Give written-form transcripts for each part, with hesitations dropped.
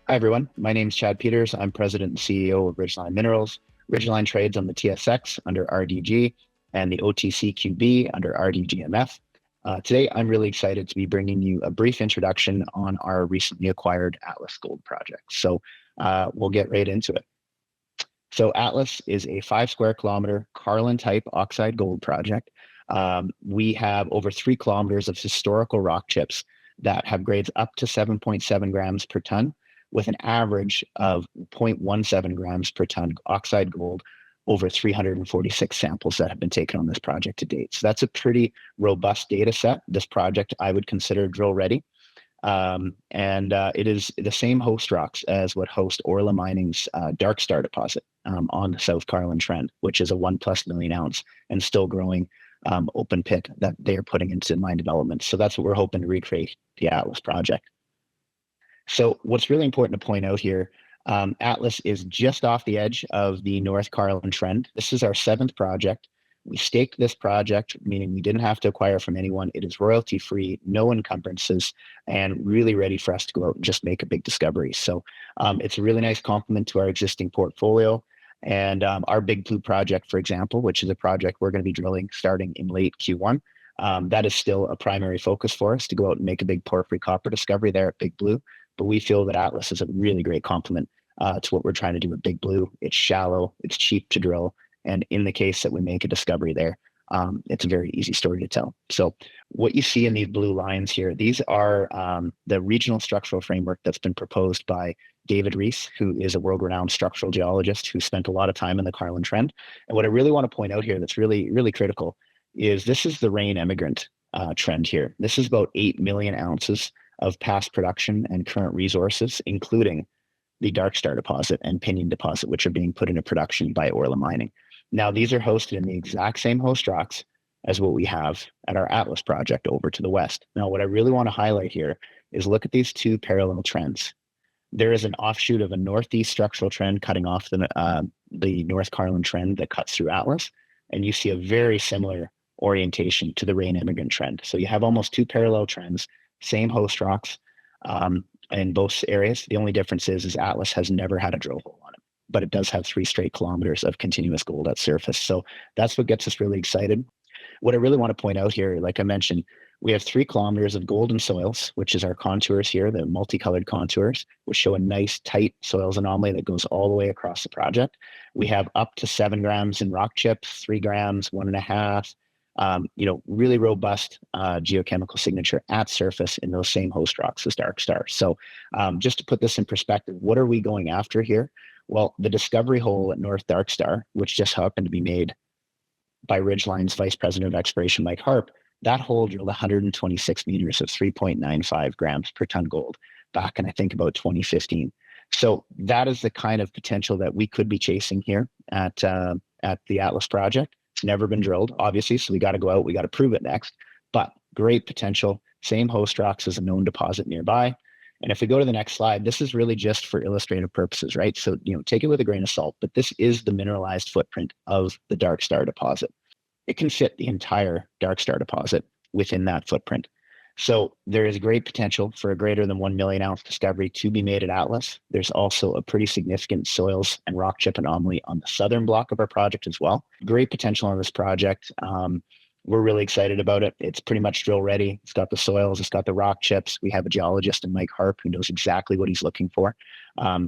Hi, everyone. My name is Chad Peters. I'm president and CEO of Ridgeline Minerals. Ridgeline trades on the TSX under RDG and the OTCQB under RDGMF. Today, I'm really excited to be bringing you a brief introduction on our recently acquired Atlas Gold project. So we'll get right into it. So Atlas is a 5 square kilometer Carlin-Type oxide gold project. We have over 3 kilometers of historical rock chips that have grades up to 7.7 grams per ton, with an average of 0.17 grams per ton oxide gold over 346 samples that have been taken on this project to date. So that's a pretty robust data set. This project I would consider drill ready. It is the same host rocks as what host Orla Mining's Dark Star deposit on the South Carlin Trend, which is a 1+ million ounce and still growing open pit that they are putting into mine development. So that's what we're hoping to recreate the Atlas project. So what's really important to point out here, Atlas is just off the edge of the North Carlin Trend. This is our 7th project. We staked this project, meaning we didn't have to acquire from anyone. It is royalty free, no encumbrances, and really ready for us to go out and just make a big discovery. So it's a really nice complement to our existing portfolio. And our Big Blue project, for example, which is a project we're going to be drilling starting in late Q1, that is still a primary focus for us to go out and make a big porphyry copper discovery there at Big Blue. But we feel that Atlas is a really great complement to what we're trying to do with Big Blue. It's shallow, it's cheap to drill, and in the case that we make a discovery there, it's a very easy story to tell. So what you see in these blue lines here, these are the regional structural framework that's been proposed by David Rees, who is a world-renowned structural geologist who spent a lot of time in the Carlin Trend. And what I really want to point out here that's really, really critical is this is the rain emigrant trend here. This is about 8 million ounces of past production and current resources, including the Dark Star deposit and Pinion deposit, which are being put into production by Orla Mining. Now, these are hosted in the exact same host rocks as what we have at our Atlas project over to the west. Now, what I really want to highlight here is look at these 2 parallel trends. There is an offshoot of a northeast structural trend cutting off the North Carlin Trend that cuts through Atlas, and you see a very similar orientation to the rain emigrant trend. So you have almost 2 parallel trends, same host rocks in both areas. The only difference is Atlas has never had a drill hole on it, but it does have 3 straight kilometers of continuous gold at surface. So that's what gets us really excited. What I really want to point out here, like I mentioned, we have 3 kilometers of golden soils, which is our contours here, the multicolored contours, which show a nice tight soils anomaly that goes all the way across the project. We have up to 7 grams in rock chips, 3 grams, 1.5. Really robust geochemical signature at surface in those same host rocks as Dark Star. So just to put this in perspective, what are we going after here? Well, the discovery hole at North Dark Star, which just happened to be made by Ridgeline's Vice President of Exploration, Mike Harp, that hole drilled 126 meters of 3.95 grams per ton gold back in, I think, about 2015. So that is the kind of potential that we could be chasing here at the Atlas project. It's never been drilled, obviously, so we got to go out, we got to prove it next, but great potential, same host rocks as a known deposit nearby. And if we go to the next slide, this is really just for illustrative purposes, right? So, take it with a grain of salt, but this is the mineralized footprint of the Dark Star deposit. It can fit the entire Dark Star deposit within that footprint. So there is great potential for a greater than 1 million ounce discovery to be made at Atlas. There's also a pretty significant soils and rock chip anomaly on the southern block of our project as well. Great potential on this project. We're really excited about it. It's pretty much drill ready. It's got the soils, it's got the rock chips. We have a geologist in Mike Harp who knows exactly what he's looking for,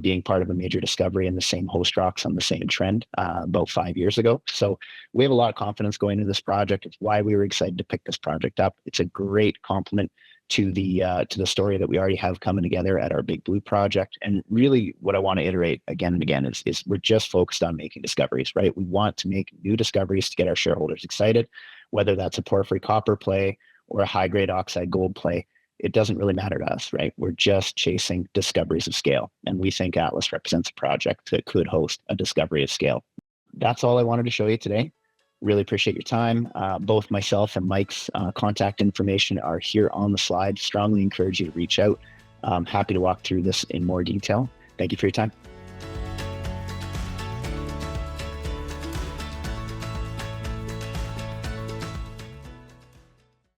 being part of a major discovery in the same host rocks on the same trend about 5 years ago. So we have a lot of confidence going into this project. It's why we were excited to pick this project up. It's a great complement to the story that we already have coming together at our Big Blue project. And really what I want to iterate again and again is we're just focused on making discoveries, right? We want to make new discoveries to get our shareholders excited, whether that's a porphyry copper play or a high grade oxide gold play. It doesn't really matter to us, right? We're just chasing discoveries of scale. And we think Atlas represents a project that could host a discovery of scale. That's all I wanted to show you today. Really appreciate your time. Both myself and Mike's contact information are here on the slide. Strongly encourage you to reach out. I'm happy to walk through this in more detail. Thank you for your time.